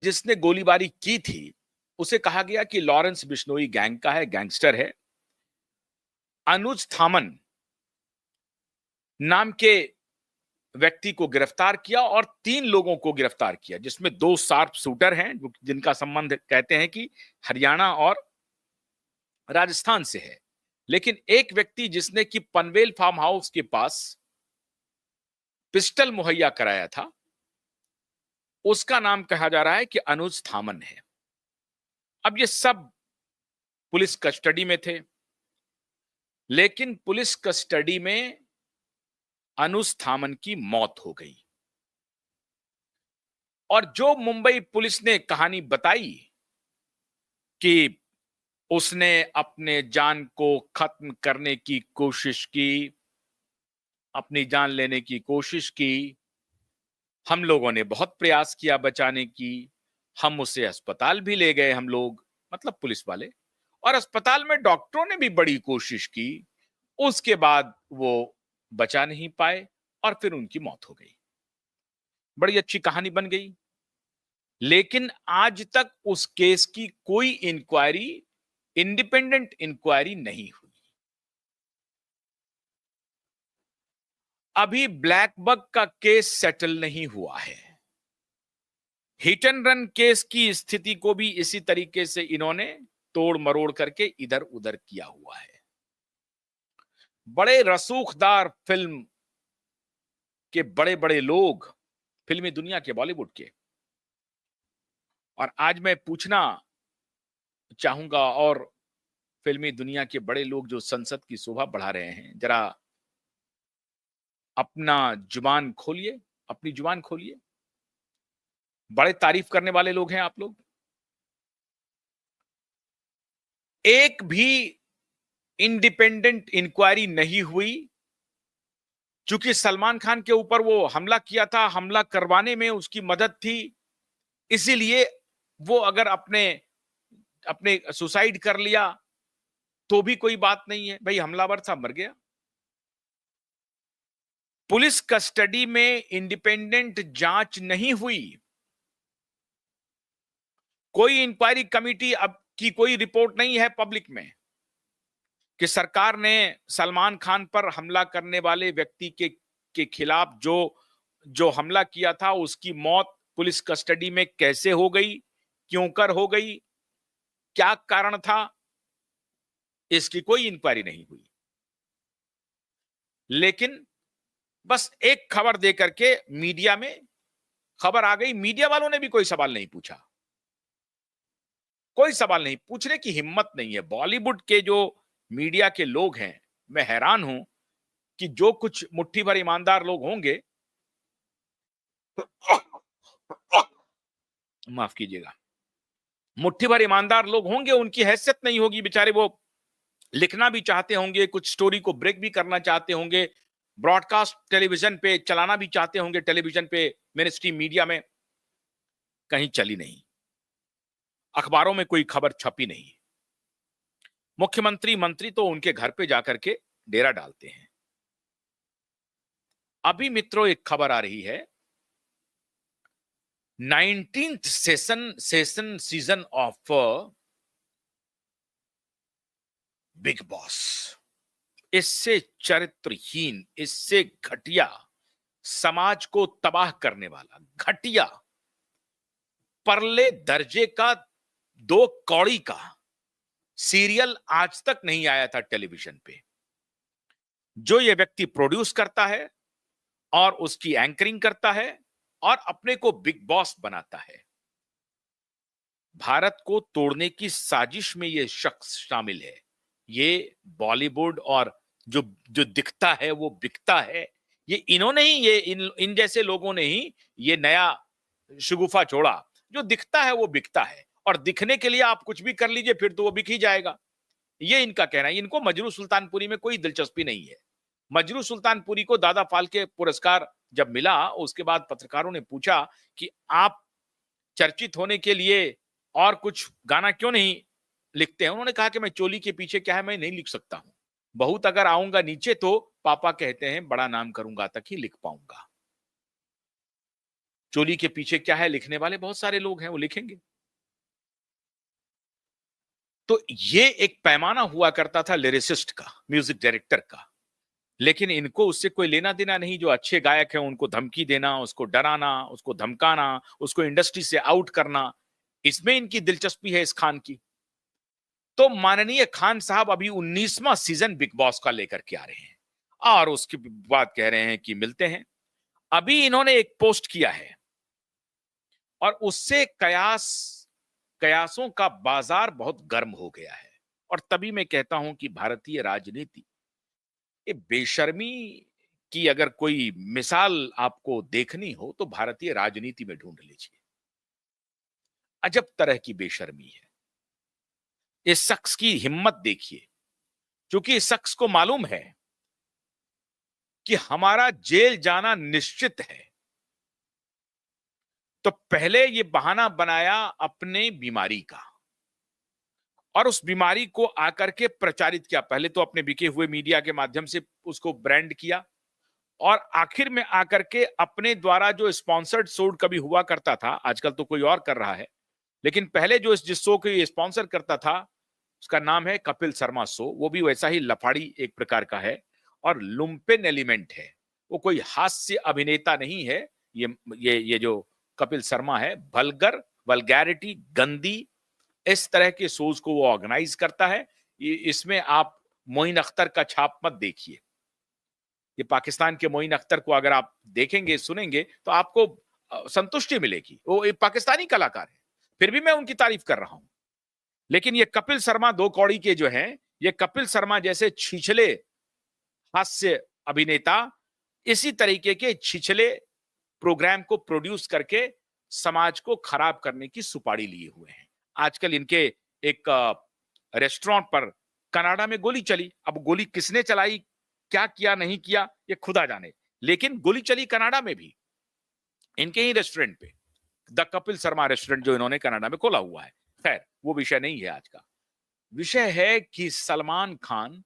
जिसने गोलीबारी की थी, उसे कहा गया कि लॉरेंस बिश्नोई गैंग का है, गैंगस्टर है। अनुज थामन नाम के व्यक्ति को गिरफ्तार किया और 3 लोगों को गिरफ्तार किया, जिसमें 2 शार्प शूटर हैं, जिनका संबंध कहते हैं कि हरियाणा और राजस्थान से है। लेकिन एक व्यक्ति जिसने कि पनवेल फार्म हाउस के पास पिस्टल मुहैया कराया था, उसका नाम कहा जा रहा है कि अनुज थामन है। अब ये सब पुलिस कस्टडी में थे, लेकिन पुलिस कस्टडी में अनुज थामन की मौत हो गई। और जो मुंबई पुलिस ने कहानी बताई कि उसने अपने जान को खत्म करने की कोशिश की, अपनी जान लेने की कोशिश की, हम लोगों ने बहुत प्रयास किया बचाने की, हम उसे अस्पताल भी ले गए हम लोग, मतलब पुलिस वाले, और अस्पताल में डॉक्टरों ने भी बड़ी कोशिश की। उसके बाद वो बचा नहीं पाए और फिर उनकी मौत हो गई। बड़ी अच्छी कहानी बन गई, लेकिन आज तक उस केस की कोई इंक्वायरी, इंडिपेंडेंट इंक्वायरी नहीं हुई। अभी ब्लैक बग का केस सेटल नहीं हुआ है। हिट एंड रन केस की स्थिति को भी इसी तरीके से इन्होंने तोड़ मरोड़ करके इधर उधर किया हुआ है। बड़े रसूखदार फिल्म के बड़े बड़े लोग, फिल्मी दुनिया के, बॉलीवुड के, और आज मैं पूछना चाहूंगा, और फिल्मी दुनिया के बड़े लोग जो संसद की शोभा बढ़ा रहे हैं, जरा अपना जुबान खोलिए, अपनी जुबान खोलिए। बड़े तारीफ करने वाले लोग हैं आप लोग। एक भी इंडिपेंडेंट इंक्वायरी नहीं हुई। चूंकि सलमान खान के ऊपर वो हमला किया था, हमला करवाने में उसकी मदद थी, इसीलिए वो अगर अपने अपने सुसाइड कर लिया तो भी कोई बात नहीं है, भाई हमलावर था, मर गया। पुलिस कस्टडी में इंडिपेंडेंट जांच नहीं हुई। कोई इंक्वायरी कमेटी अब की कोई रिपोर्ट नहीं है पब्लिक में कि सरकार ने सलमान खान पर हमला करने वाले व्यक्ति के खिलाफ जो जो हमला किया था, उसकी मौत पुलिस कस्टडी में कैसे हो गई, क्यों कर हो गई, क्या कारण था, इसकी कोई इंक्वायरी नहीं हुई। लेकिन बस एक खबर देकर के मीडिया में खबर आ गई, मीडिया वालों ने भी कोई सवाल नहीं पूछा, कोई सवाल नहीं पूछने की हिम्मत नहीं है। बॉलीवुड के जो मीडिया के लोग हैं, मैं हैरान हूं कि जो कुछ मुट्ठी भर ईमानदार लोग होंगे, माफ कीजिएगा, मुट्ठी भर ईमानदार लोग होंगे, उनकी हैसियत नहीं होगी बेचारे। वो लिखना भी चाहते होंगे, कुछ स्टोरी को ब्रेक भी करना चाहते होंगे, ब्रॉडकास्ट टेलीविजन पे चलाना भी चाहते होंगे, टेलीविजन पे, मेन स्ट्रीम मीडिया में, कहीं चली नहीं, अखबारों में कोई खबर छपी नहीं। मुख्यमंत्री मंत्री तो उनके घर पे जाकर के डेरा डालते हैं। अभी मित्रों एक खबर आ रही है, 19th season of big boss, इससे चरित्रहीन, इससे घटिया, समाज को तबाह करने वाला, घटिया, परले दर्जे का, 2 कौड़ी का सीरियल आज तक नहीं आया था टेलीविजन पे। जो ये व्यक्ति प्रोड्यूस करता है और उसकी एंकरिंग करता है और अपने को बिग बॉस बनाता है। भारत को तोड़ने की साजिश में ये शख्स शामिल है। ये बॉलीवुड और जो जो दिखता है वो बिकता है, ये इन्होंने ही, ये इन जैसे लोगों ने ही ये नया शगुफा छोड़ा। जो दिखता है वो बिकता है, और दिखने के लिए आप कुछ भी कर लीजिए फिर तो वो बिक ही जाएगा। ये इनका कहना है। इनको मजरू सुल्तानपुरी में कोई दिलचस्पी नहीं है। मजरू सुल्तानपुरी को दादा फाल्के पुरस्कार जब मिला, उसके बाद पत्रकारों ने पूछा कि आप चर्चित होने के लिए और कुछ गाना क्यों नहीं लिखते हैं। उन्होंने कहा कि मैं चोली के पीछे क्या है मैं नहीं लिख सकता हूं, बहुत अगर आऊंगा नीचे तो पापा कहते हैं बड़ा नाम करूंगा तक ही लिख पाऊंगा। चोली के पीछे क्या है लिखने वाले बहुत सारे लोग हैं, वो लिखेंगे। तो ये एक पैमाना हुआ करता था लिरिसिस्ट का, म्यूजिक डायरेक्टर का। लेकिन इनको उससे कोई लेना देना नहीं। जो अच्छे गायक हैं उनको धमकी देना, उसको डराना, उसको धमकाना, उसको इंडस्ट्री से आउट करना, इसमें इनकी दिलचस्पी है इस खान की। तो माननीय खान साहब अभी 19वां सीजन बिग बॉस का लेकर के आ रहे हैं और उसके बाद कह रहे हैं कि मिलते हैं। अभी इन्होंने एक पोस्ट किया है और उससे कयासों का बाजार बहुत गर्म हो गया है। और तभी मैं कहता हूं कि भारतीय राजनीति, ये बेशर्मी की अगर कोई मिसाल आपको देखनी हो तो भारतीय राजनीति में ढूंढ लीजिए। अजब तरह की बेशर्मी है। इस शख्स की हिम्मत देखिए, क्योंकि इस शख्स को मालूम है कि हमारा जेल जाना निश्चित है। तो पहले ये बहाना बनाया अपने बीमारी का और उस बीमारी को आकर के प्रचारित किया। पहले तो अपने बिके हुए मीडिया के माध्यम से उसको ब्रांड किया और आखिर में आकर के अपने द्वारा जो स्पॉन्सर्ड शो कभी हुआ करता था, आजकल तो कोई और कर रहा है, लेकिन पहले जो जिस शो को स्पॉन्सर करता था उसका नाम है कपिल शर्मा शो। वो भी वैसा ही लफाड़ी एक प्रकार का है और लुम्पेन एलिमेंट है। वो कोई हास्य अभिनेता नहीं है। ये जो कपिल शर्मा है, वल्गर, वल्गैरिटी, गंदी, इस तरह के शोज को वो ऑर्गेनाइज करता है। इसमें आप मोइन अख्तर का छाप मत देखिए। ये पाकिस्तान के मोइन अख्तर को अगर आप देखेंगे, सुनेंगे तो आपको संतुष्टि मिलेगी। वो एक पाकिस्तानी कलाकार है, फिर भी मैं उनकी तारीफ कर रहा हूं। लेकिन ये कपिल शर्मा दो कौड़ी के जो हैं, ये कपिल शर्मा जैसे छिछले हास्य अभिनेता इसी तरीके के छिछले प्रोग्राम को प्रोड्यूस करके समाज को खराब करने की सुपारी लिए हुए हैं। आजकल इनके एक रेस्टोरेंट पर कनाडा में गोली चली। अब गोली किसने चलाई, क्या किया, नहीं किया, ये खुदा जाने, लेकिन गोली चली कनाडा में भी, इनके ही रेस्टोरेंट पे, द कपिल शर्मा रेस्टोरेंट जो इन्होंने कनाडा में खोला हुआ है। खैर, वो विषय नहीं है आज का। विषय है कि सलमान खान